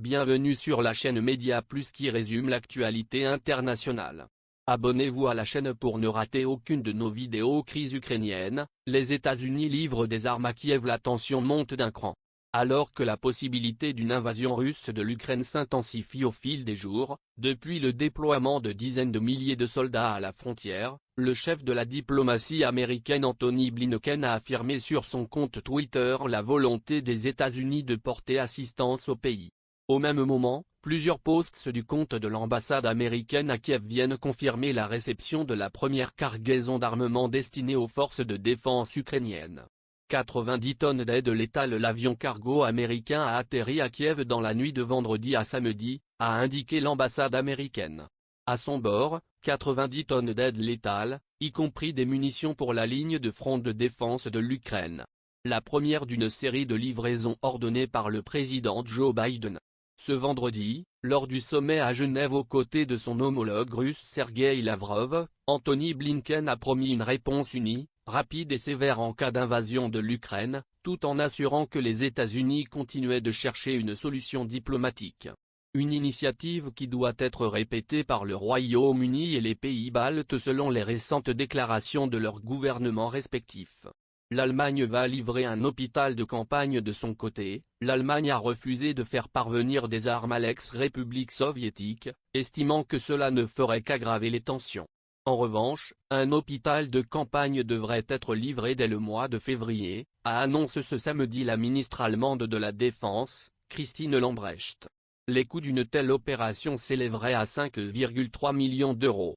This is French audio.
bienvenue sur la chaîne Média Plus qui résume l'actualité internationale. Abonnez-vous à la chaîne pour ne rater aucune de nos vidéos. Crise ukrainienne, les États-Unis livrent des armes à Kiev. La tension monte d'un cran. Alors que la possibilité d'une invasion russe de l'Ukraine s'intensifie au fil des jours, depuis le déploiement de dizaines de milliers de soldats à la frontière, le chef de la diplomatie américaine Antony Blinken a affirmé sur son compte Twitter la volonté des États-Unis de porter assistance au pays. Au même moment, plusieurs posts du compte de l'ambassade américaine à Kiev viennent confirmer la réception de la première cargaison d'armement destinée aux forces de défense ukrainiennes. 90 tonnes d'aide létale. L'avion cargo américain a atterri à Kiev dans la nuit de vendredi à samedi, a indiqué l'ambassade américaine. À son bord, 90 tonnes d'aide létale, y compris des munitions pour la ligne de front de défense de l'Ukraine. La première d'une série de livraisons ordonnées par le président Joe Biden. Ce vendredi, lors du sommet à Genève aux côtés de son homologue russe Sergueï Lavrov, Antony Blinken a promis une réponse unie, rapide et sévère en cas d'invasion de l'Ukraine, tout en assurant que les États-Unis continuaient de chercher une solution diplomatique. Une initiative qui doit être répétée par le Royaume-Uni et les pays baltes selon les récentes déclarations de leurs gouvernements respectifs. L'Allemagne va livrer un hôpital de campagne de son côté. L'Allemagne a refusé de faire parvenir des armes à l'ex-République soviétique, estimant que cela ne ferait qu'aggraver les tensions. En revanche, un hôpital de campagne devrait être livré dès le mois de février, a annoncé ce samedi la ministre allemande de la Défense, Christine Lambrecht. Les coûts d'une telle opération s'élèveraient à 5,3 millions d'euros.